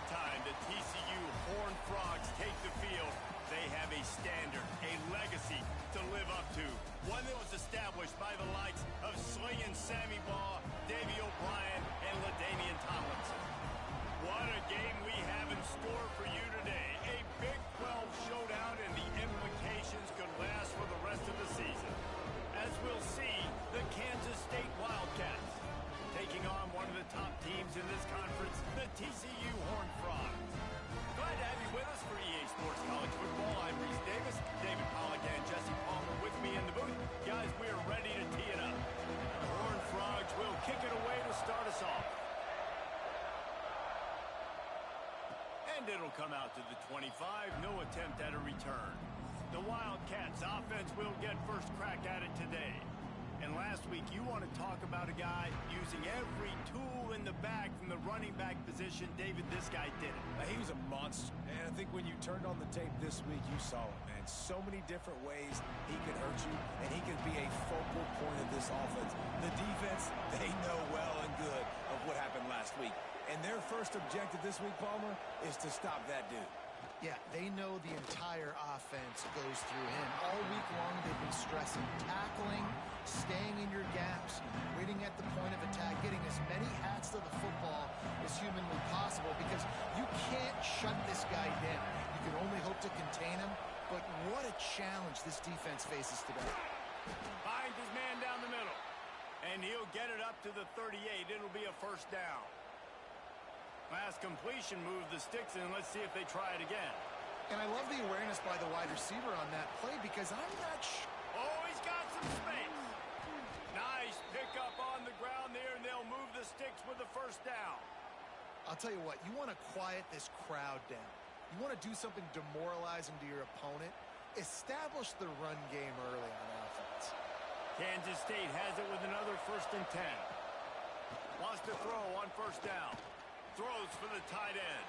time the TCU Horned Frogs take the field, they have a standard, a legacy to live up to. One that was established by the likes of Slingin' Sammy Baugh, Davey O'Brien, and LaDainian Tomlinson. What a game we have in store for you today. A Big 12 showdown, and the implications could last for the rest of the season. As we'll see, the Kansas State Wildcats taking on one of the top teams in this conference, the TCU Horned Frogs. Glad to have you with us for EA Sports College Football. I'm Reese Davis, David Pollack, and Jesse Palmer with me in the booth. Guys, we are ready to tee it up. The Horned Frogs will kick it away to start us off. And it'll come out to the 25, no attempt at a return. The Wildcats offense will get first crack at it today. And last week, you want to talk about a guy using every tool in the bag from the running back position. David, this guy did it. He was a monster. And I think when you turned on the tape this week, you saw it, man. So many different ways he could hurt you, and he could be a focal point of this offense. The defense, they know well and good of what happened last week. And their first objective this week, Palmer, is to stop that dude. Yeah, they know the entire offense goes through him. All week long, they've been stressing tackling, staying in your gaps, waiting at the point of attack, getting as many hats to the football as humanly possible, because you can't shut this guy down. You can only hope to contain him, but what a challenge this defense faces today. Finds his man down the middle, and he'll get it up to the 38. It'll be a first down. Last completion, move the sticks in. Let's see if they try it again. And I love the awareness by the wide receiver on that play, because I'm not sure. Oh, he's got some space. Nice pickup on the ground there, and they'll move the sticks with the first down. I'll tell you what, you want to quiet this crowd down. You want to do something demoralizing to your opponent. Establish the run game early on offense. Kansas State has it with another 1st and 10. Wants to throw on first down. Throws for the tight end.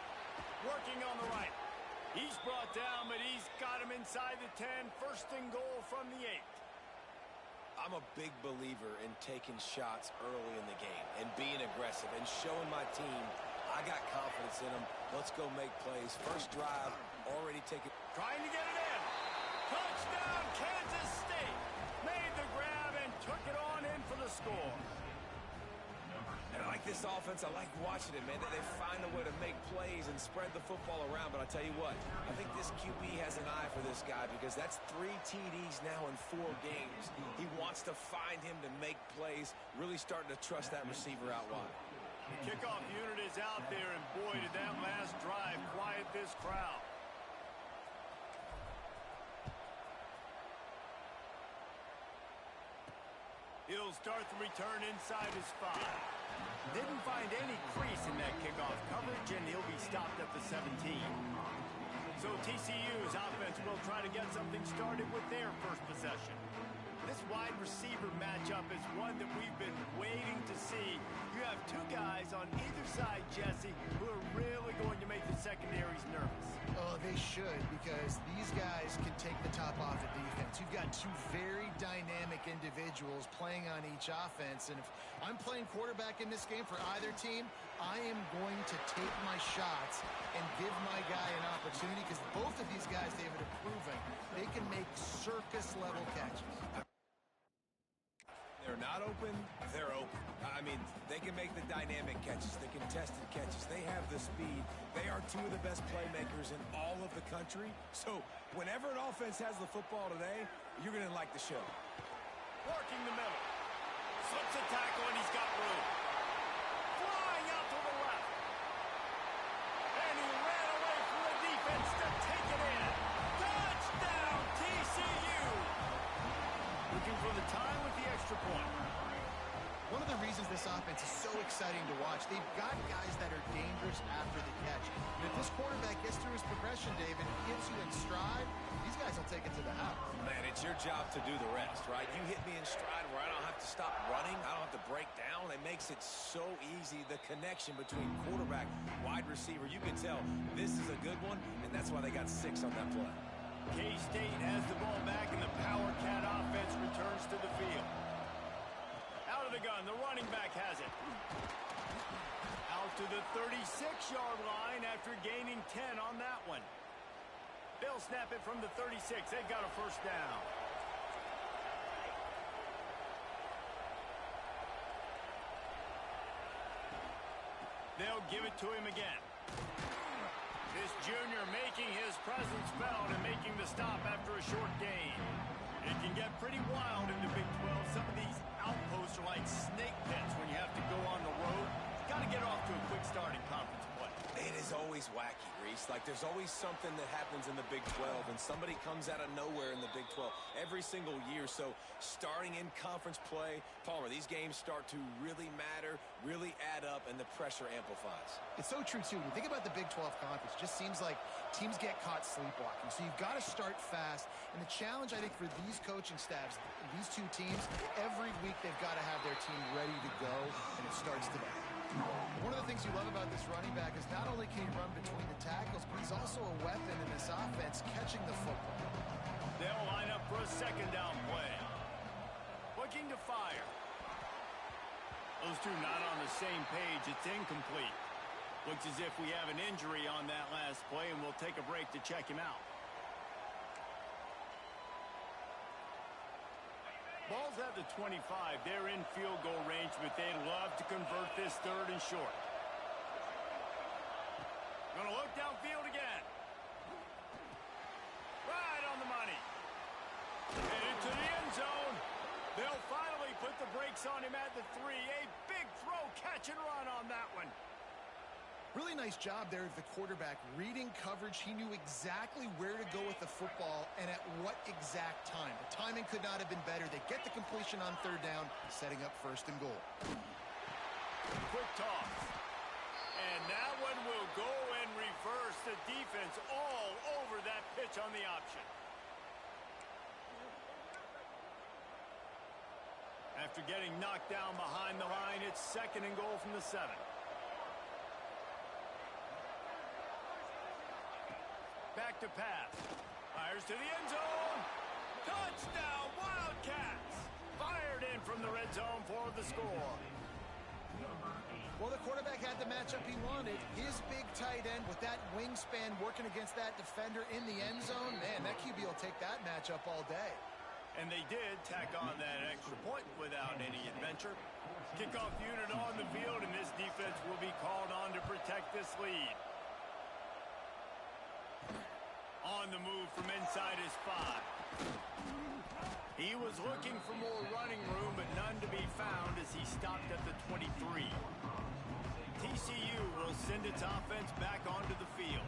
Working on the right. He's brought down, but he's got him inside the 10. 1st and goal from the 8. I'm a big believer in taking shots early in the game and being aggressive and showing my team I got confidence in them. Let's go make plays. First drive, already taken. Trying to get it in. Touchdown, Kansas State. Made the grab and took it on in for the score. And I like this offense. I like watching it, man. They find a way to make plays and spread the football around. But I tell you what, I think this QB has an eye for this guy, because that's 3 TDs now in 4 games. He wants to find him to make plays, really starting to trust that receiver out wide. The kickoff unit is out there, and boy, did that last drive quiet this crowd. He'll start the return inside his 5. Didn't find any crease in that kickoff coverage, and he'll be stopped at the 17. So TCU's offense will try to get something started with their first possession. This wide receiver matchup is one that we've been waiting to see. You have 2 guys on either side, Jesse, who are really going to make the secondaries nervous. Oh, they should, because these guys can take the top off the defense. You've got 2 very dynamic individuals playing on each offense, and if I'm playing quarterback in this game for either team, I am going to take my shots and give my guy an opportunity, because both of these guys, David, are proving they can make circus-level catches. They're not open, they're open. I mean, they can make the dynamic catches, the contested catches. They have the speed. They are 2 of the best playmakers in all of the country. So whenever an offense has the football today, you're going to like the show. Working the middle. Slips a tackle, and he's got room. Flying out to the left. And he ran away from the defense to take it in. Touchdown, TCU! Looking for the time with the extra point. One of the reasons this offense is so exciting to watch, they've got guys that are dangerous after the catch. And if this quarterback gets through his progression, David, gets you in stride, these guys will take it to the house. Man, it's your job to do the rest, right? You hit me in stride where I don't have to stop running. I don't have to break down. It makes it so easy, the connection between quarterback, wide receiver. You can tell this is a good one, and that's why they got 6 on that play. K-State has the ball back, and the Power Cat offense returns to the field. Out of the gun, the running back has it. Out to the 36-yard line after gaining 10 on that one. They'll snap it from the 36. They've got a first down. They'll give it to him again. This junior making his presence felt and making the stop after a short gain. It can get pretty wild in the Big 12. Some of these outposts are like snake pits when you have to go on the road. Got to get off to a quick start in conference play. It is always wacky, Reese. Like, there's always something that happens in the Big 12, and somebody comes out of nowhere in the Big 12 every single year. So, starting in conference play, Palmer, these games start to really matter, really add up, and the pressure amplifies. It's so true, too. When you think about the Big 12 conference, it just seems like teams get caught sleepwalking. So, you've got to start fast. And the challenge, I think, for these coaching staffs, these two teams, every week they've got to have their team ready to go, and it starts today. One of the things you love about this running back is not only can he run between the tackles, but he's also a weapon in this offense catching the football. They'll line up for a second down play. Looking to fire. Those two not on the same page. It's incomplete. Looks as if we have an injury on that last play, and we'll take a break to check him out. Ball's at the 25. They're in field goal range, but they'd love to convert this third and short. Gonna look downfield again. Right on the money. Headed to the end zone. They'll finally put the brakes on him at the 3. A big throw, catch and run on that one. Really nice job there of the quarterback. Reading coverage, he knew exactly where to go with the football and at what exact time. The timing could not have been better. They get the completion on third down, setting up first and goal. Quick toss. And that one will go and reverse. The defense all over that pitch on the option. After getting knocked down behind the line, it's second and goal from the 7. Back to pass. Fires to the end zone. Touchdown, Wildcats. Fired in from the red zone for the score. Well, the quarterback had the matchup he wanted. His big tight end with that wingspan working against that defender in the end zone. Man, that QB will take that matchup all day. And they did tack on that extra point without any adventure. Kickoff unit on the field, and this defense will be called on to protect this lead. On the move from inside his 5. He was looking for more running room, but none to be found as he stopped at the 23. TCU will send its offense back onto the field.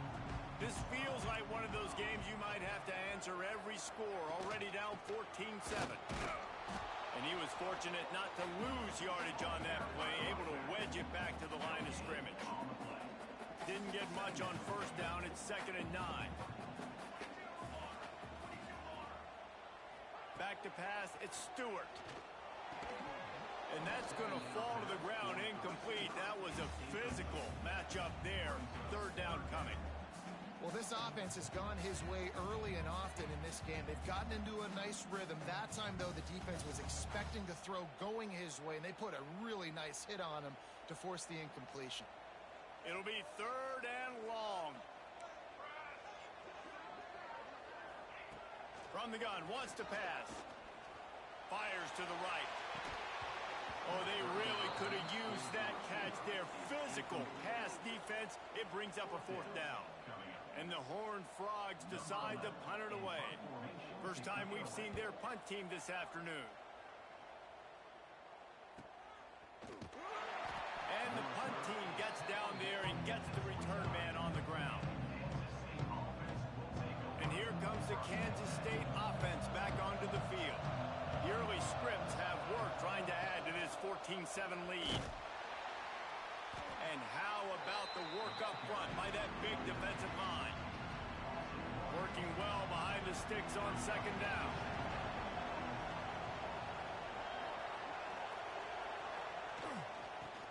This feels like one of those games you might have to answer every score, already down 14-7. And he was fortunate not to lose yardage on that play, able to wedge it back to the line of scrimmage. Didn't get much on first down. It's 2nd and 9. Back to pass, it's Stewart. And that's going to fall to the ground incomplete. That was a physical matchup there. Third down coming. Well, this offense has gone his way early and often in this game. They've gotten into a nice rhythm. That time, though, the defense was expecting the throw going his way, and they put a really nice hit on him to force the incompletion. It'll be 3rd and long. From the gun, wants to pass. Fires to the right. Oh, they really could have used that catch there. Physical pass defense. It brings up a 4th down. And the Horned Frogs decide to punt it away. First time we've seen their punt team this afternoon. And the punt team gets down there and gets the return man on the ground. And here comes the Kansas State offense back onto the field. The early scripts have worked trying to add to this 14-7 lead. And how about the work up front by that big defensive line? Working well behind the sticks on 2nd down.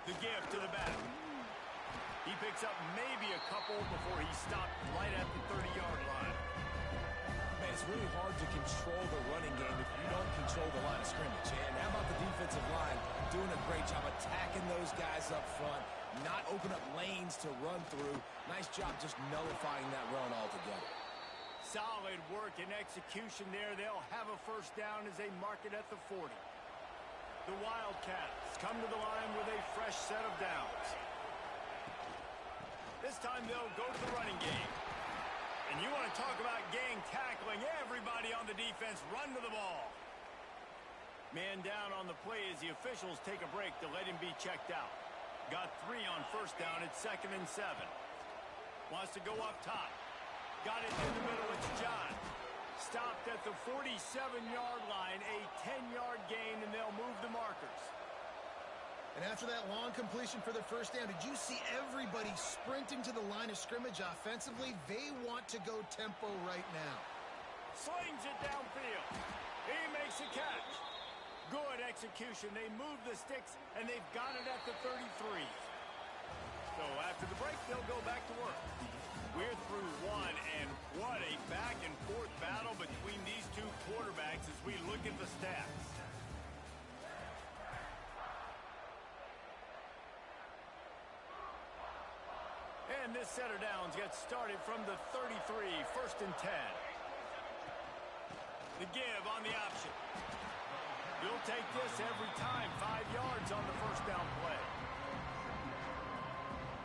The give to the back. He picks up maybe a couple before he stopped right at the 30-yard line. Man, it's really hard to control the running game if you don't control the line of scrimmage. And how about the defensive line doing a great job attacking those guys up front, not open up lanes to run through. Nice job just nullifying that run altogether. Solid work and execution there. They'll have a first down as they mark it at the 40. The Wildcats come to the line with a fresh set of downs. This time they'll go to the running game. And you want to talk about gang tackling. Everybody on the defense run to the ball. Man down on the play as the officials take a break to let him be checked out. Got 3 on first down. It's 2nd and 7. Wants to go up top. Got it in the middle. It's John. Stopped at the 47-yard line. A 10-yard gain, and they'll move the markers. And after that long completion for the first down, did you see everybody sprinting to the line of scrimmage offensively? They want to go tempo right now. Slings it downfield. He makes a catch. Good execution. They move the sticks, and they've got it at the 33. So after the break, they'll go back to work. We're through one, and what a back-and-forth battle between these two quarterbacks as we look at the stats. And this set of downs gets started from the 33, 1st and 10. The give on the option. You'll take this every time. 5 yards on the first down play.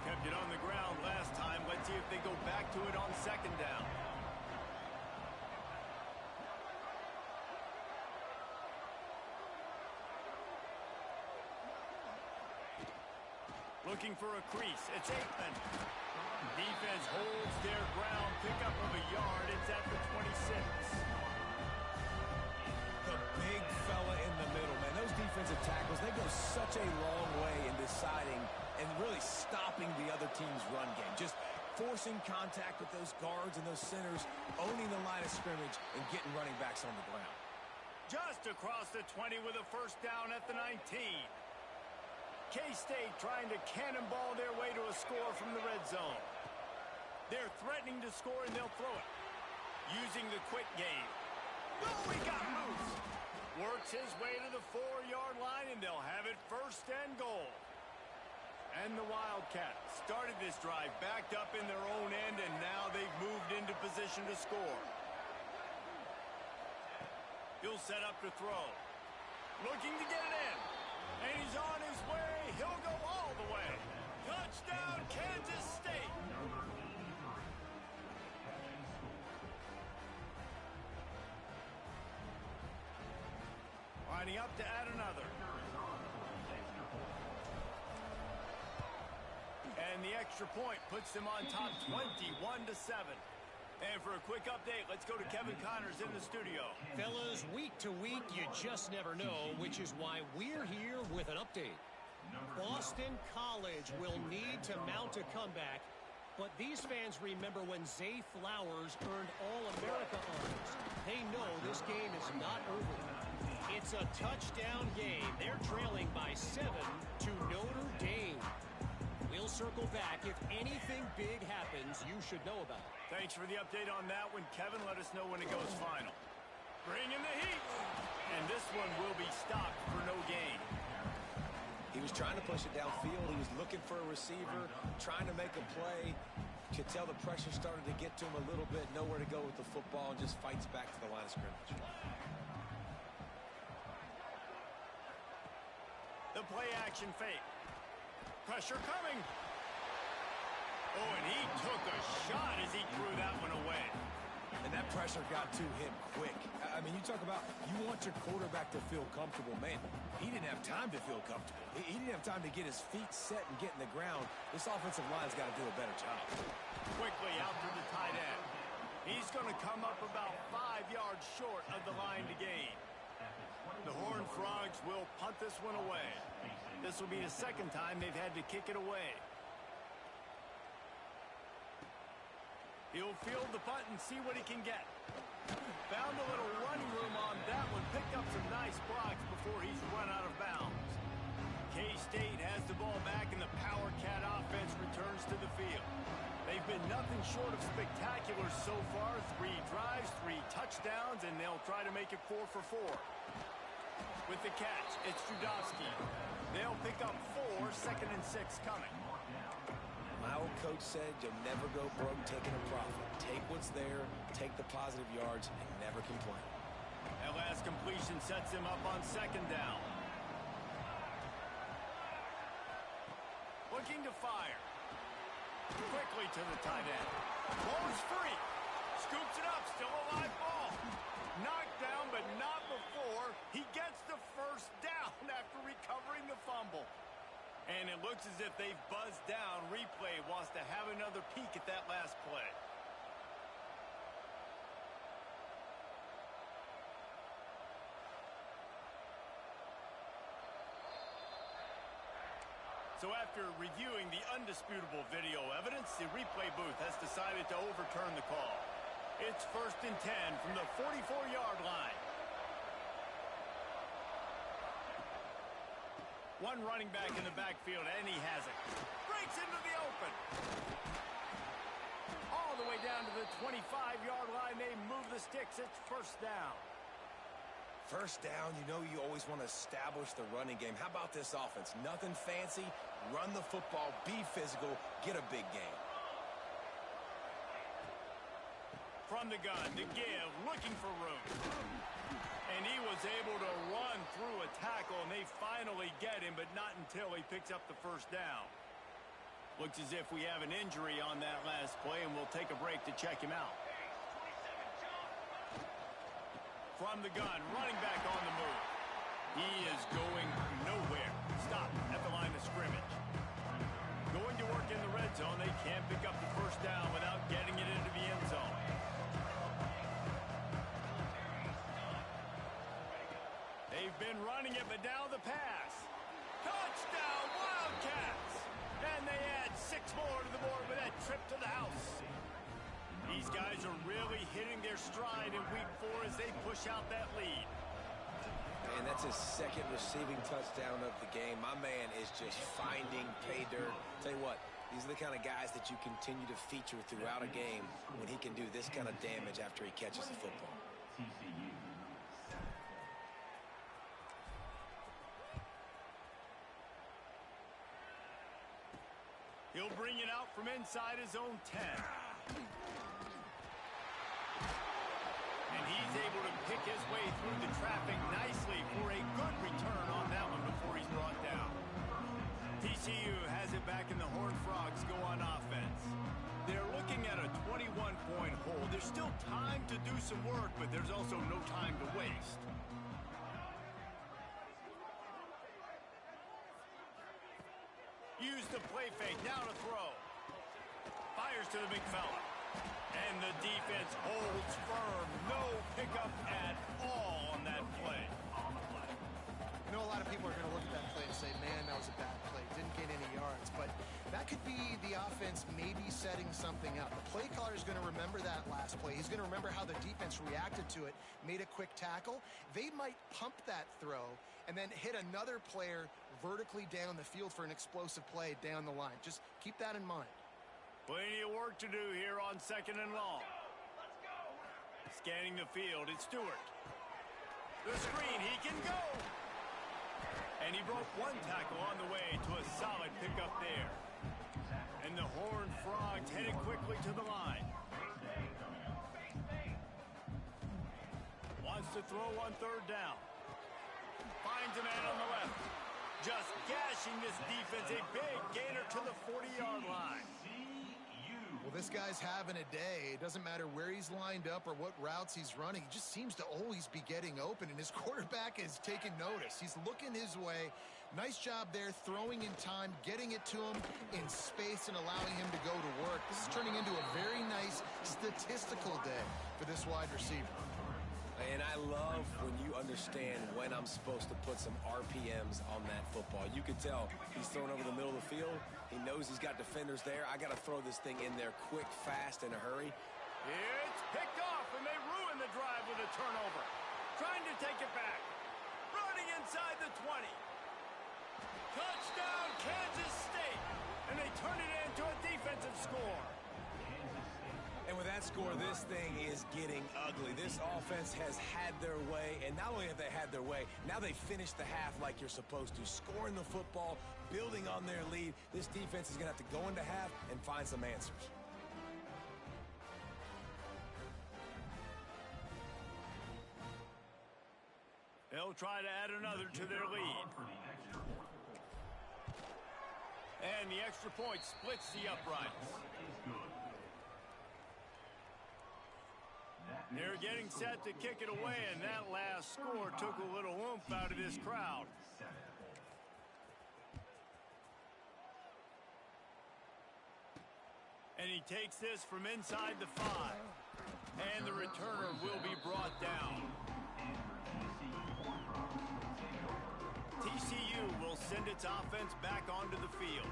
Kept it on the ground last time. Let's see if they go back to it on 2nd down. Looking for a crease. It's Aikman. Defense holds their ground. Pickup of a yard. It's at the 26. The big fella in the middle, man. Those defensive tackles, they go such a long way in deciding and really stopping the other team's run game. Just forcing contact with those guards and those centers, owning the line of scrimmage, and getting running backs on the ground. Just across the 20 with a first down at the 19. K-State trying to cannonball their way to a score from the red zone. They're threatening to score, and they'll throw it. Using the quick game. Oh, he got loose. Works his way to the 4-yard line, and they'll have it 1st and goal. And the Wildcats started this drive backed up in their own end, and now they've moved into position to score. He'll set up to throw. Looking to get it in. And he's on his way. He'll go all the way. Touchdown, Kansas State. Lining up to add another. And the extra point puts them on top 21-7. And for a quick update, let's go to Kevin Connors in the studio. Fellas, week to week, you just never know, which is why we're here with an update. Boston College will need to mount a comeback, but these fans remember when Zay Flowers earned All-America honors. They know this game is not over. It's a touchdown game. They're trailing by 7 to Notre Dame. We'll circle back. If anything big happens, you should know about it. Thanks for the update on that one, Kevin. Let us know when it goes final. Bring in the heat. And this one will be stopped for no gain. He was trying to push it downfield. He was looking for a receiver, trying to make a play. Could tell the pressure started to get to him a little bit. Nowhere to go with the football, and just fights back to the line of scrimmage. The play action fake. Pressure coming. Oh, and he took a shot as he threw that one away. And that pressure got to him quick. I mean, you talk about you want your quarterback to feel comfortable. Man, he didn't have time to feel comfortable. He didn't have time to get his feet set and get in the ground. This offensive line's got to do a better job. Quickly out to the tight end. He's going to come up about 5 yards short of the line to gain. The Horned Frogs will punt this one away. This will be the 2nd time they've had to kick it away. He'll field the punt and see what he can get. Found a little running room on that one. Picked up some nice blocks before he's run out of bounds. K-State has the ball back, and the Power Cat offense returns to the field. They've been nothing short of spectacular so far. 3 drives, 3 touchdowns, and they'll try to make it 4 for 4. With the catch, it's Judowski. They'll pick up 4, 2nd and 6 coming. My old coach said you'll never go broke taking a profit. Take what's there, take the positive yards, and never complain. That last completion sets him up on second down. Looking to fire. Quickly to the tight end. Ball's free. Scoops it up. Still a live ball. Knocked down, but not before he gets the first down after recovering the fumble. And it looks as if they've buzzed down. Replay wants to have another peek at that last play. So after reviewing the undisputable video evidence, the replay booth has decided to overturn the call. It's 1st and 10 from the 44-yard line. One running back in the backfield, and he has it. Breaks into the open. All the way down to the 25-yard line. They move the sticks. It's 1st down. First down, you know you always want to establish the running game. How about this offense? Nothing fancy. Run the football, be physical, get a big gain. From the gun, the give, looking for room. And he was able to run through a tackle, and they finally get him, but not until he picks up the 1st down. Looks as if we have an injury on that last play, and we'll take a break to check him out. From the gun, running back on the move. He is going nowhere. Stop at the line of scrimmage. Going to work in the red zone. They can't pick up the 1st down without getting it into the end zone. They've been running it, but now the pass. Touchdown, Wildcats! And they add 6 more to the board with that trip to the house. These guys are really hitting their stride in week 4 as they push out that lead. And that's his 2nd receiving touchdown of the game. My man is just finding pay dirt. Tell you what, these are the kind of guys that you continue to feature throughout a game when he can do this kind of damage after he catches the football. He'll bring it out from inside his own 10. And he's able to pick his way through the traffic nicely for a good return on that one before he's brought down. TCU has it back in the Horned Frogs go on offense. They're looking at a 21-point hold. There's still time to do some work, but there's also no time to waste. Use the play fake, now to throw. Fires to the big fella. And the defense holds firm. No pickup at all on that play. You know, a lot of people are going to look at that play and say, man, that was a bad play. Didn't gain any yards. But that could be the offense maybe setting something up. The play caller is going to remember that last play. He's going to remember how the defense reacted to it, made a quick tackle. They might pump that throw and then hit another player vertically down the field for an explosive play down the line. Just keep that in mind. Plenty of work to do here on 2nd and long. Scanning the field, it's Stewart. The screen, he can go. And he broke one tackle on the way to a solid pickup there. And the Horned Frogs headed quickly to the line. Wants to throw on 3rd down. Finds a man on the left. Just gashing this defense. A big gainer to the 40-yard line. Well, this guy's having a day. It doesn't matter where he's lined up or what routes he's running. He just seems to always be getting open, and his quarterback is taking notice. He's looking his way. Nice job there, throwing in time, getting it to him in space and allowing him to go to work. This is turning into a very nice statistical day for this wide receiver. And I love when you understand when I'm supposed to put some RPMs on that football. You can tell he's throwing over the middle of the field. He knows he's got defenders there. I got to throw this thing in there quick, fast, in a hurry. It's picked off, and they ruin the drive with a turnover. Trying to take it back. Running inside the 20. Touchdown, Kansas State. And they turn it into a defensive score. And with that score, this thing is getting ugly. This offense has had their way, and not only have they had their way, now they finished the half like you're supposed to, scoring the football, building on their lead. This defense is going to have to go into half and find some answers. They'll try to add another to their lead. And the extra point splits the uprights. They're getting set to kick it away, and that last score took a little oomph out of this crowd. And he takes this from inside the 5. And the returner will be brought down. TCU will send its offense back onto the field.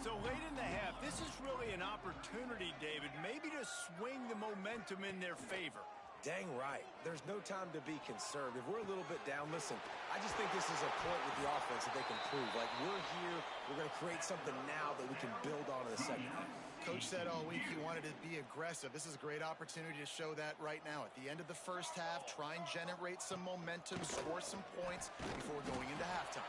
So late in the half, this is really an opportunity, David, maybe to swing the momentum in their favor. Dang right. There's no time to be concerned. If we're a little bit down, listen, I just think this is a point with the offense that they can prove. Like, we're here, we're going to create something now that we can build on in the second half. Coach said all week he wanted to be aggressive. This is a great opportunity to show that right now. At the end of the first half, try and generate some momentum, score some points before going into halftime.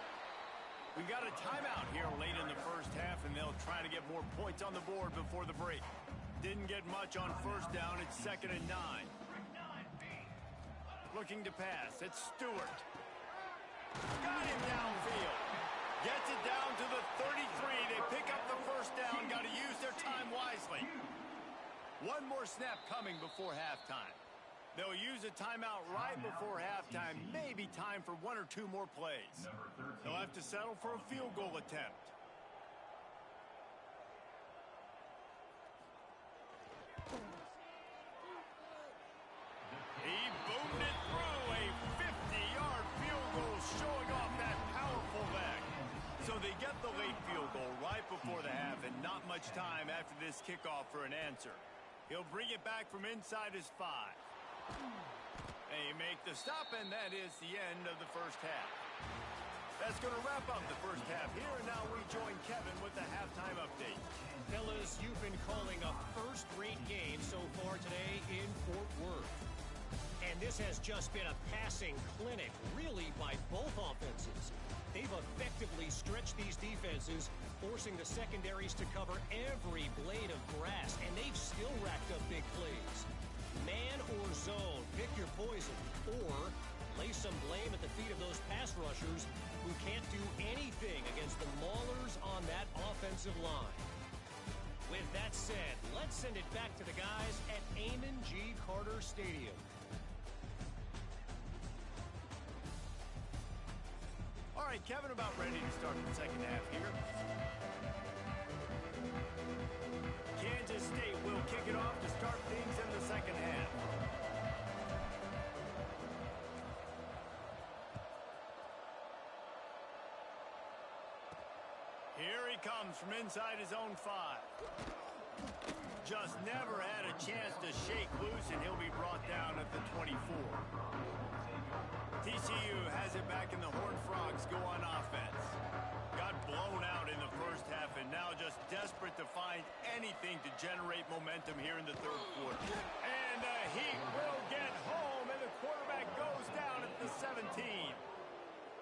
We've got a timeout here late in the first half, and they'll try to get more points on the board before the break. Didn't get much on first down. It's 2nd and 9. Looking to pass. It's Stewart. Got him downfield. Gets it down to the 33. They pick up the first down. Got to use their time wisely. One more snap coming before halftime. They'll use a timeout right before halftime. Maybe time for 1 or 2 more plays. They'll have to settle for a field goal attempt. He boomed it through. A 50-yard field goal showing off that powerful leg. So they get the late field goal right before the half, and not much time after this kickoff for an answer. He'll bring it back from inside his 5. They make the stop, and that is the end of the first half. That's going to wrap up the first half here, and now we join Kevin with the halftime update. Fellas, you've been calling a first-rate game so far today in Fort Worth. And this has just been a passing clinic, really, by both offenses. They've effectively stretched these defenses, forcing the secondaries to cover every blade of grass, and they've still racked up big plays. Man or zone, pick your poison, or lay some blame at the feet of those pass rushers who can't do anything against the maulers on that offensive line. With that said, let's send it back to the guys at Amon G. Carter Stadium. All right, Kevin, about ready to start the second half here. Kansas State will kick it off to start things in the second half. Here he comes from inside his own 5. Just never had a chance to shake loose, and he'll be brought down at the 24. TCU has it back, and the Horned Frogs go on offense. Got blown out in the first half, and now just desperate to find anything to generate momentum here in the third quarter. And the Heat will get home, and the quarterback goes down at the 17.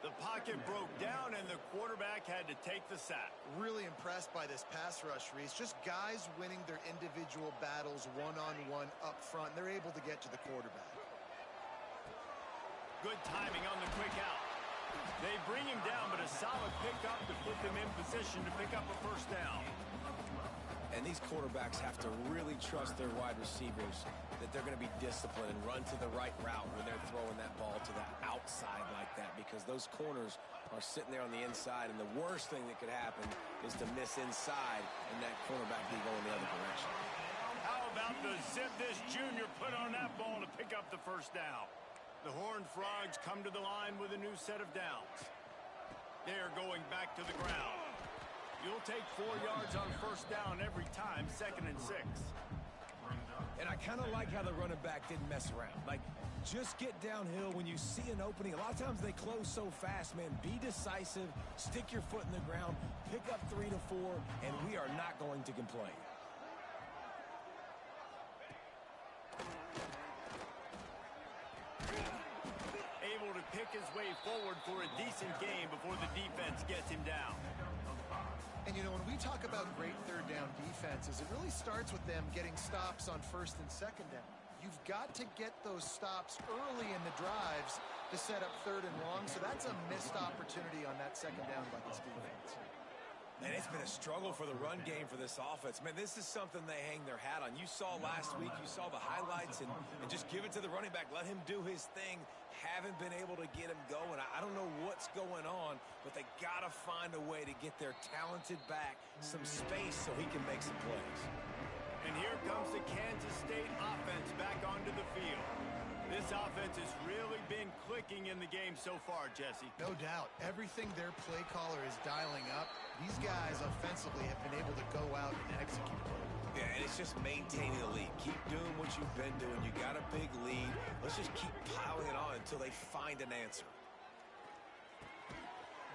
The pocket broke down, and the quarterback had to take the sack. Really impressed by this pass rush, Reese. Just guys winning their individual battles one-on-one up front. They're able to get to the quarterback. Good timing on the quick out. They bring him down, but a solid pickup to put them in position to pick up a first down. And these quarterbacks have to really trust their wide receivers that they're going to be disciplined and run to the right route when they're throwing that ball to the outside like that, because those corners are sitting there on the inside, and the worst thing that could happen is to miss inside and that cornerback be going the other direction. How about the zip this junior put on that ball to pick up the first down? The Horned Frogs come to the line with a new set of downs. They're going back to the ground. You'll take 4 yards on first down every time, 2nd and 6. And I kind of like how the running back didn't mess around. Like, just get downhill when you see an opening. A lot of times they close so fast, man. Be decisive, stick your foot in the ground, pick up 3 to 4, and we are not going to complain. pick his way forward for a decent game before the defense gets him down. And, you know, when we talk about great third down defenses, it really starts with them getting stops on first and second down. You've got to get those stops early in the drives to set up third and long, so that's a missed opportunity on that second down by this defense. Man, it's been a struggle for the run game for this offense. Man, this is something they hang their hat on. You saw last week, you saw the highlights, and just give it to the running back. Let him do his thing. Haven't been able to get him going. I don't know what's going on, but they got to find a way to get their talented back some space so he can make some plays. And here comes the Kansas State offense back onto the field. This offense has really been clicking in the game so far, Jesse. No doubt. Everything their play caller is dialing up, these guys offensively have been able to go out and execute. Yeah, and it's just maintaining the lead. Keep doing what you've been doing. You got a big lead. Let's just keep piling it on until they find an answer.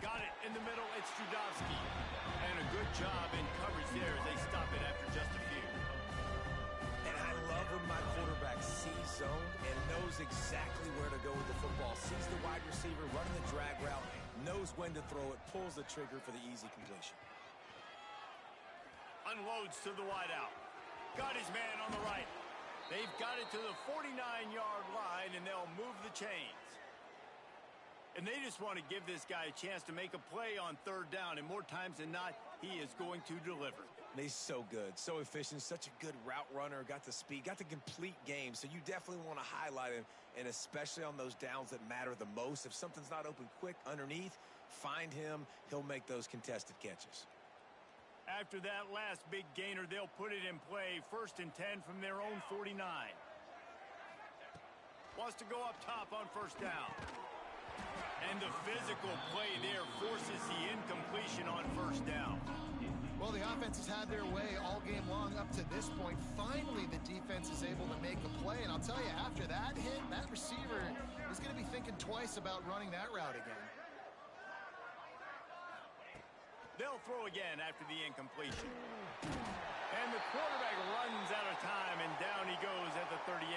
Got it in the middle. It's Strudovsky. And a good job in coverage there as they stop it after just a few. And I love when my quarterback sees zone and knows exactly where to go with the football. Sees the wide receiver running the drag route, knows when to throw it, pulls the trigger for the easy completion. Unloads to the wideout. Got his man on the right. They've got it to the 49-yard line, and they'll move the chains. And they just want to give this guy a chance to make a play on third down, and more times than not, he is going to deliver. He's so good, so efficient, such a good route runner, got the speed, got the complete game, so you definitely want to highlight him, and especially on those downs that matter the most. If something's not open quick underneath, find him. He'll make those contested catches. After that last big gainer, they'll put it in play. 1st and 10 from their own 49. Wants to go up top on first down. And the physical play there forces the incompletion on first down. Well, the offense has had their way all game long up to this point. Finally, the defense is able to make a play. And I'll tell you, after that hit, that receiver is going to be thinking twice about running that route again. They'll throw again after the incompletion. And the quarterback runs out of time, and down he goes at the 38.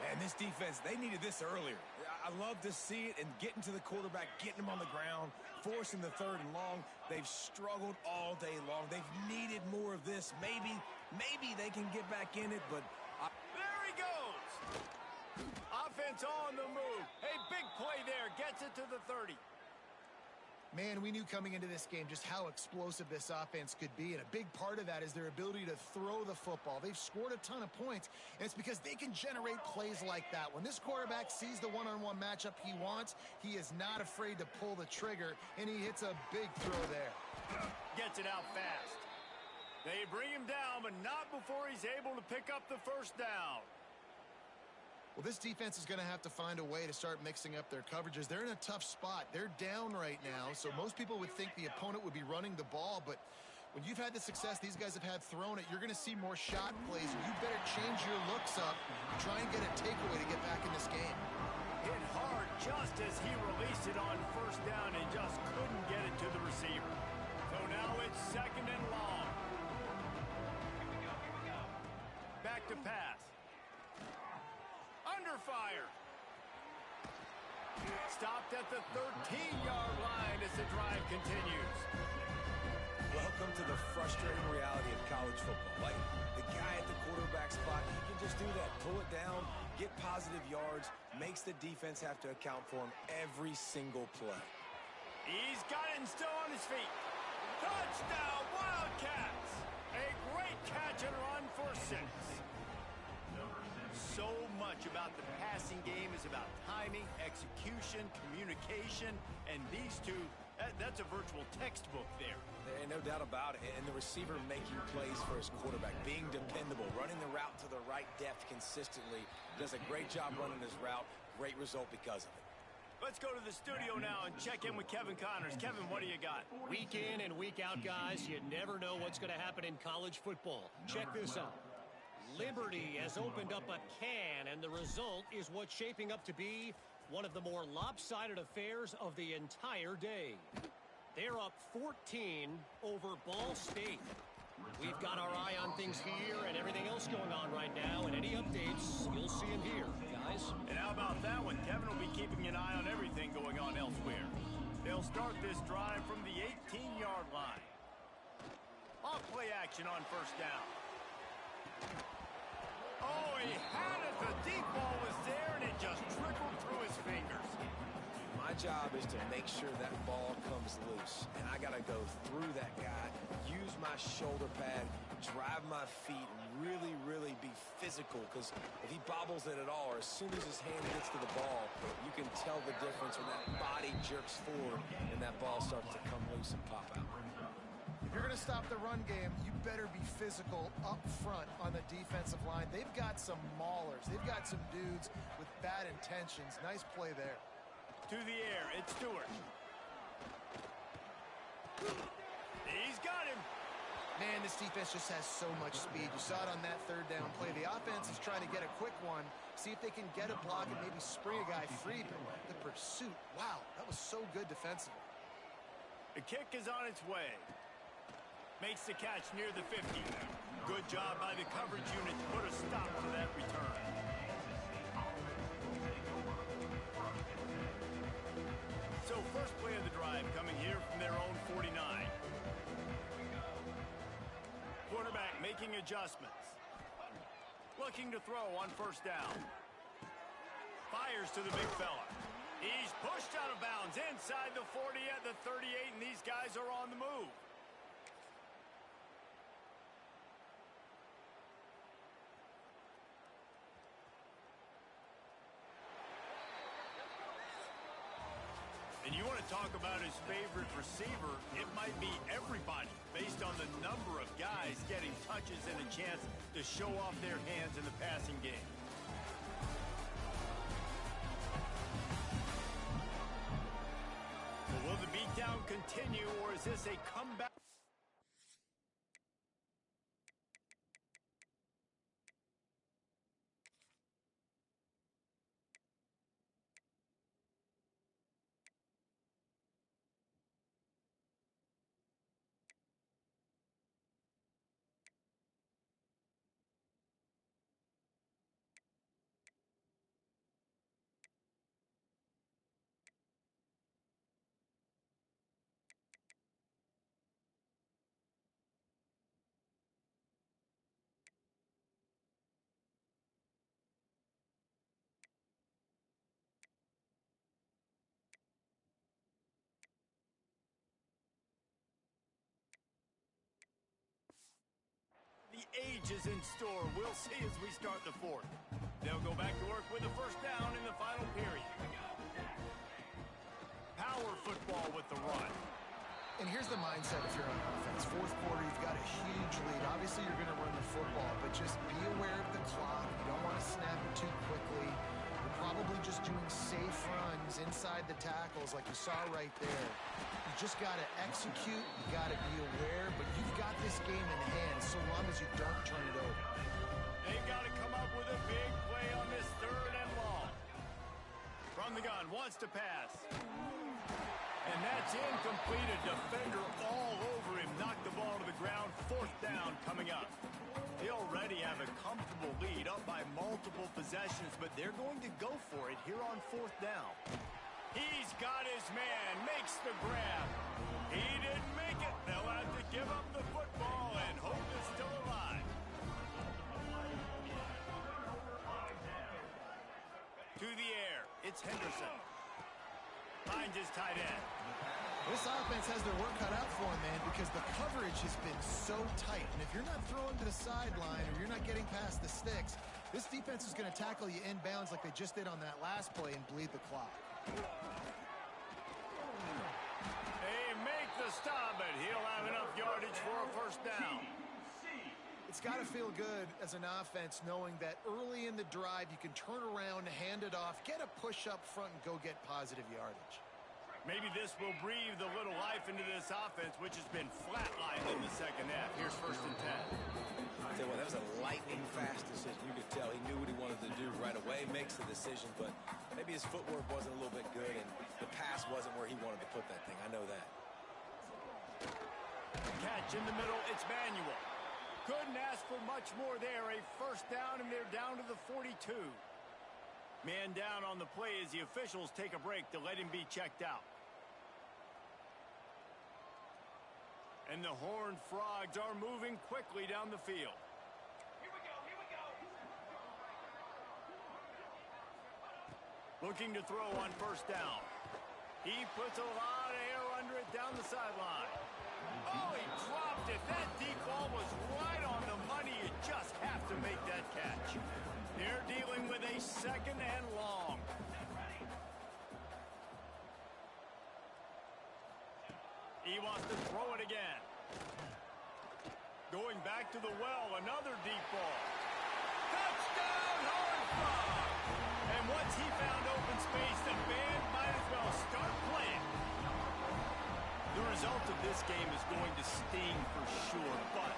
Man, this defense, they needed this earlier. I love to see it and getting to the quarterback, getting him on the ground, forcing the third and long. They've struggled all day long. They've needed more of this. Maybe they can get back in it, but... There he goes! Offense on the move. A big play there. Gets it to the 30. Man, we knew coming into this game just how explosive this offense could be, and a big part of that is their ability to throw the football. They've scored a ton of points, and it's because they can generate plays like that. When this quarterback sees the one-on-one matchup he wants, he is not afraid to pull the trigger, and he hits a big throw there. Gets it out fast. They bring him down, but not before he's able to pick up the first down. Well, this defense is going to have to find a way to start mixing up their coverages. They're in a tough spot. They're down right now, so most people would think the opponent would be running the ball, but when you've had the success these guys have had throwing it, you're going to see more shot plays, and you better change your looks up and try and get a takeaway to get back in this game. Hit hard just as he released it on first down and just couldn't get it to the receiver. So now it's 2nd and long. Back to pass. Under fire. Stopped at the 13-yard line as the drive continues. Welcome to the frustrating reality of college football. Like, the guy at the quarterback spot, he can just do that. Pull it down, get positive yards, makes the defense have to account for him every single play. He's got it and still on his feet. Touchdown, Wildcats! A great catch and run for 6. So much about the passing game is about timing, execution, communication, and these two, that's a virtual textbook there. There ain't no doubt about it. And the receiver making plays for his quarterback, being dependable, running the route to the right depth consistently, does a great job running his route. Great result because of it. Let's go to the studio now and check in with Kevin Connors. Kevin, what do you got? Week in and week out, guys, you never know what's going to happen in college football. Check this out. Liberty has opened up a can, and the result is what's shaping up to be one of the more lopsided affairs of the entire day. They're up 14 over Ball State. We've got our eye on things here and everything else going on right now, and any updates, you'll see them here, guys. And how about that one? Kevin will be keeping an eye on everything going on elsewhere. They'll start this drive from the 18-yard line. Off play action on first down. Oh, he had it. The deep ball was there, and it just trickled through his fingers. My job is to make sure that ball comes loose, and I got to go through that guy, use my shoulder pad, drive my feet, really, really be physical, because if he bobbles it at all, or as soon as his hand gets to the ball, you can tell the difference when that body jerks forward and that ball starts to come loose and pop out. If you're going to stop the run game, you better be physical up front on the defensive line. They've got some maulers. They've got some dudes with bad intentions. Nice play there. To the air, it's Stewart. He's got him. Man, this defense just has so much speed. You saw it on that third down play. The offense is trying to get a quick one, see if they can get a block and maybe spring a guy free. But the pursuit, wow, that was so good defensively. The kick is on its way. Makes the catch near the 50. Good job by the coverage unit to put a stop to that return. So first play of the drive coming here from their own 49. Quarterback making adjustments. Looking to throw on first down. Fires to the big fella. He's pushed out of bounds inside the 40 at the 38, and these guys are on the move. And you want to talk about his favorite receiver, it might be everybody based on the number of guys getting touches and a chance to show off their hands in the passing game. Well, will the beatdown continue, or is this a comeback? The age is in store. We'll see as we start the fourth. They'll go back to work with a first down in the final period. Power football with the run. And here's the mindset if you're on offense. Fourth quarter, you've got a huge lead. Obviously, you're going to run the football, but just be aware of the clock. You don't want to snap it too quickly. You're probably just doing safe runs inside the tackles like you saw right there. You just got to execute. You got to be aware, but you've got this game in hand so long as you don't turn it over. They've got to come up with a big play on this third and long. From the gun, wants to pass. And that's incomplete. A defender all over him. Knocked the ball to the ground. Fourth down coming up. They already have a comfortable lead, up by multiple possessions, but they're going to go for it here on fourth down. He's got his man, makes the grab. He didn't make it. They'll have to give up the football, and hope is still alive. To the air, it's Henderson. Finds his tight end. This offense has their work cut out for them, man, because the coverage has been so tight. And if you're not throwing to the sideline or you're not getting past the sticks, this defense is going to tackle you inbounds like they just did on that last play and bleed the clock. They make the stop, but he'll have enough yardage for a first down. It's got to feel good as an offense knowing that early in the drive you can turn around, hand it off, get a push up front, and go get positive yardage. Maybe this will breathe a little life into this offense, which has been flatlined in the second half. Here's first and 10. I'll tell you what, that was a lightning-fast decision. You could tell he knew what he wanted to do right away, makes the decision, but maybe his footwork wasn't a little bit good, and the pass wasn't where he wanted to put that thing. I know that. Catch in the middle, it's Manuel. Couldn't ask for much more there. A first down, and they're down to the 42. Man down on the play as the officials take a break to let him be checked out. And the Horned Frogs are moving quickly down the field. Here we go. Looking to throw on first down. He puts a lot of air under it down the sideline. Oh, he dropped it. That deep ball was right on the money. You just have to make that catch. They're dealing with a second and long. He wants to throw it again. Going back to the well, another deep ball. Touchdown, Horned Frog! And once he found open space, the band might as well start playing. The result of this game is going to sting for sure, but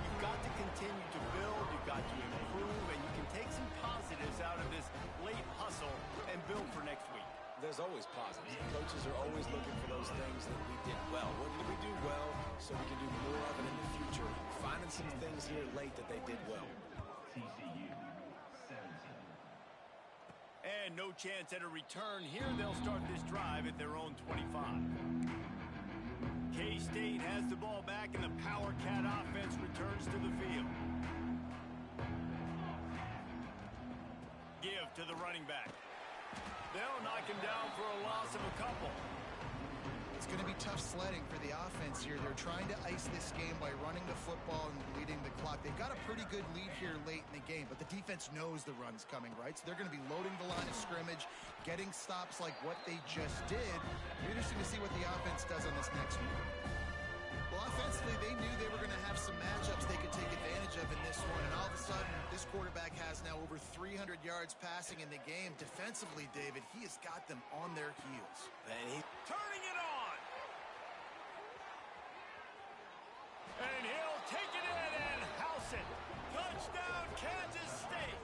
you've got to continue to build, you've got to improve, and you can take some positives out of this late hustle and build for next week. There's always positives. Coaches are always looking for those things that we did well. What did we do well so we can do more of it in the future? Finding some things here late that they did well. TCU 17. And no chance at a return here. They'll start this drive at their own 25. K-State has the ball back, and the Power Cat offense returns to the field. Give to the running back. They'll knock him down for a loss of a couple. It's going to be tough sledding for the offense here. They're trying to ice this game by running the football and leading the clock. They've got a pretty good lead here late in the game, but the defense knows the run's coming, right? So they're going to be loading the line of scrimmage, getting stops like what they just did. Interesting to see what the offense does on this next one. Well, offensively, they knew they were going to have some matchups they could take advantage of in this one, and all of a sudden, this quarterback has now over 300 yards passing in the game. Defensively, David, he has got them on their heels. And he's Turning it on. And he'll take it in and house it. Touchdown, Kansas State.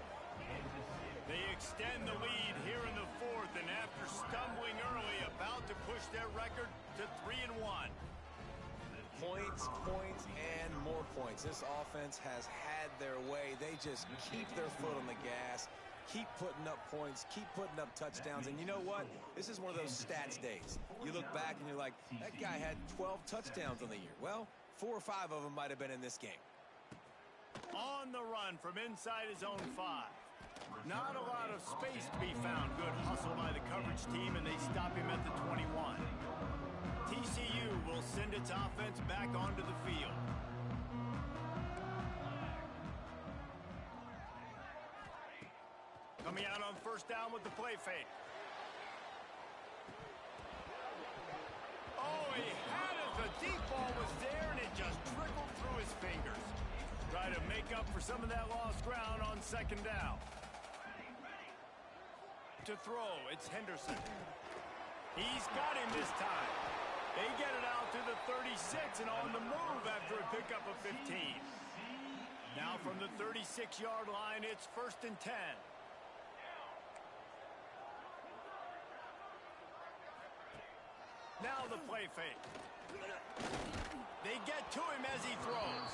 They extend the lead here in the fourth, and after stumbling early, about to push their record to 3-1. points, and more points. This offense has had their way. They just keep their foot on the gas, keep putting up points, keep putting up touchdowns. And you know what? This is one of those stats days. You look back and you're like, that guy had 12 touchdowns on the year. Well, 4 or 5 of them might have been in this game. On the run from inside his own 5. Not a lot of space to be found. Good hustle by the coverage team, and they stop him at the 21. TCU will send its offense back onto the field. Coming out on first down with the play fake. Oh, he had it. The deep ball was there, and it just trickled through his fingers. Try to make up for some of that lost ground on second down. To throw, it's Henderson. He's got him this time. They get it out to the 36 and on the move after a pickup of 15. Now from the 36-yard line, it's 1st and 10. Now the play fake. They get to him as he throws.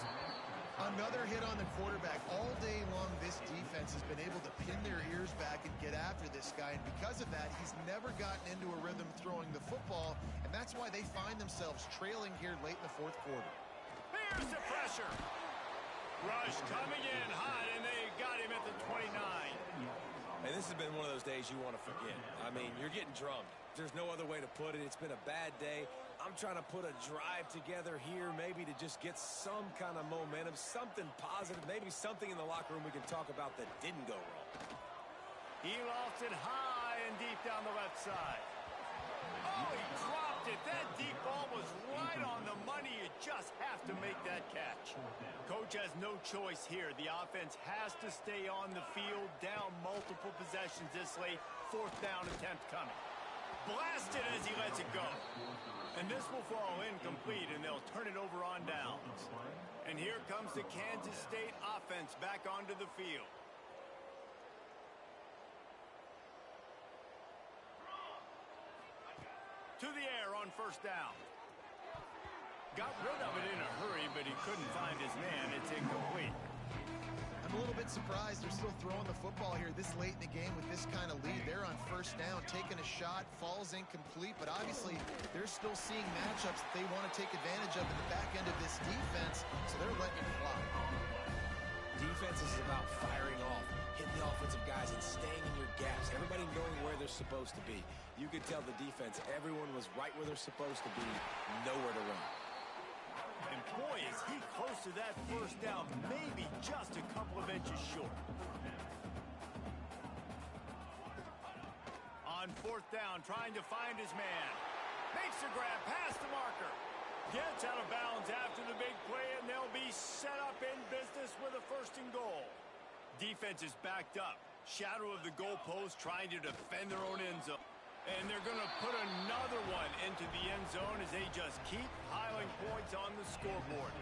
Another hit on the quarterback. All day long, this defense has been able to pin their ears back and get after this guy. And because of that, he's never gotten into a rhythm throwing the football. And that's why they find themselves trailing here late in the fourth quarter. Here's the pressure. Rush coming in hot, and they got him at the 29. And this has been one of those days you want to forget. I mean, you're getting drummed. There's no other way to put it. It's been a bad day. I'm trying to put a drive together here maybe to just get some kind of momentum, something positive, maybe something in the locker room we can talk about that didn't go wrong. He lofts it high and deep down the left side. Oh, he dropped it. That deep ball was right on the money. You just have to make that catch. Coach has no choice here. The offense has to stay on the field, down multiple possessions this late. 4th down attempt coming. Blasted as he lets it go. And this will fall incomplete, and they'll turn it over on downs. And here comes the Kansas State offense back onto the field. To the air on first down. Got rid of it in a hurry, but he couldn't find his man. It's incomplete. I'm a little bit surprised they're still throwing the football here this late in the game with this kind of lead. They're on first down, taking a shot, falls incomplete, but obviously they're still seeing matchups that they want to take advantage of in the back end of this defense, so they're letting it fly. Defense is about firing off, hitting the offensive guys, and staying in your gaps. Everybody knowing where they're supposed to be. You could tell the defense, everyone was right where they're supposed to be, nowhere to run. And boy, is he close to that first down, maybe just a couple of inches short. On fourth down, trying to find his man. Makes the grab past the marker. Gets out of bounds after the big play, and they'll be set up in business with a first and goal. Defense is backed up. Shadow of the goalpost, trying to defend their own end zone. And they're going to put another one into the end zone as they just keep piling points on the scoreboard.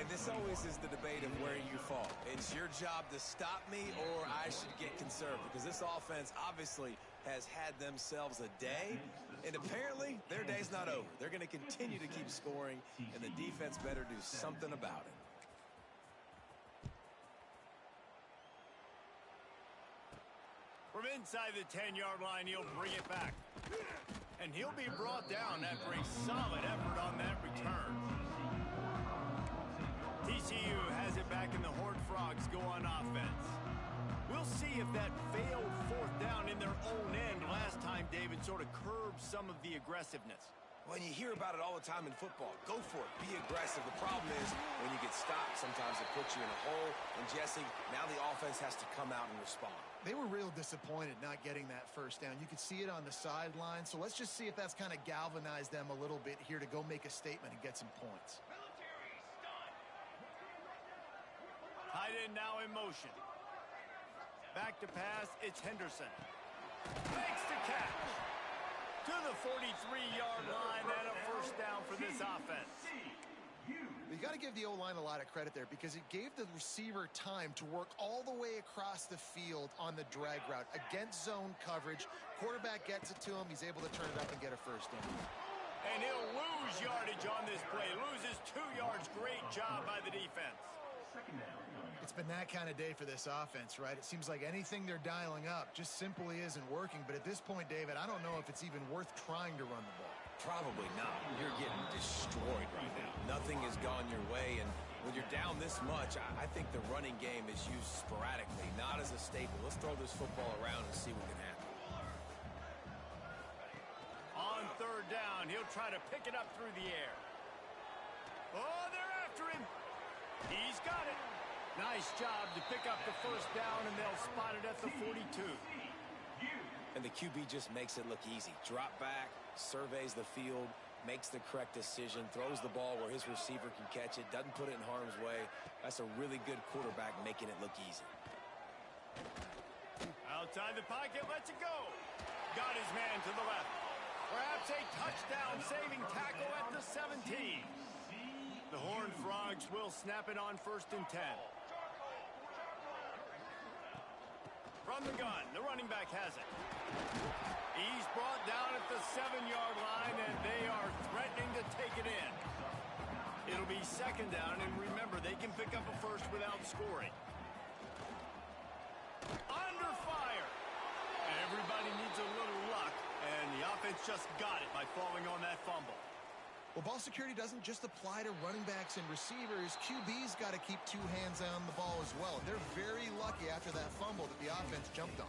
And this always is the debate of where you fall. It's your job to stop me or I should get conservative, because this offense obviously has had themselves a day, and apparently their day's not over. They're going to continue to keep scoring, and the defense better do something about it. From inside the 10-yard line, he'll bring it back. And he'll be brought down after a solid effort on that return. TCU has it back, and the Horned Frogs go on offense. We'll see if that failed fourth down in their own end last time, David, sort of curbed some of the aggressiveness. When you hear about it all the time in football, go for it, be aggressive. The problem is when you get stopped, sometimes it puts you in a hole. And Jesse, now the offense has to come out and respond. They were real disappointed not getting that first down. You could see it on the sideline. So let's just see if that's kind of galvanized them a little bit here to go make a statement and get some points. Tight end now in motion. Back to pass, it's Henderson. Makes the catch. To the 43-yard line, and a first down for this offense. You got to give the O-line a lot of credit there, because it gave the receiver time to work all the way across the field on the drag route against zone coverage. Quarterback gets it to him. He's able to turn it up and get a first down. And he'll lose yardage on this play. Loses 2 yards. Great job by the defense. It's been that kind of day for this offense, right? It seems like anything they're dialing up just simply isn't working. But at this point, David, I don't know if it's even worth trying to run the ball. Probably not. You're getting destroyed right now. Nothing has gone your way, and when you're down this much, I think the running game is used sporadically, not as a staple. Let's throw this football around and see what can happen. On third down, he'll try to pick it up through the air. Oh, they're after him. He's got it. Nice job to pick up the first down, and they'll spot it at the 42. And the QB just makes it look easy. Drop back, surveys the field, makes the correct decision, throws the ball where his receiver can catch it, doesn't put it in harm's way. That's a really good quarterback making it look easy. Outside the pocket, lets it go. Got his man to the left. Perhaps a touchdown-saving tackle at the 17. The Horned Frogs will snap it on 1st and 10. From the gun, the running back has it. He's brought down at the 7-yard line, and they are threatening to take it in. It'll be 2nd down, and remember, they can pick up a first without scoring. Under fire. Everybody needs a little luck, and the offense just got it by falling on that fumble. Well, ball security doesn't just apply to running backs and receivers. QB's got to keep 2 hands on the ball as well. They're very lucky after that fumble that the offense jumped on.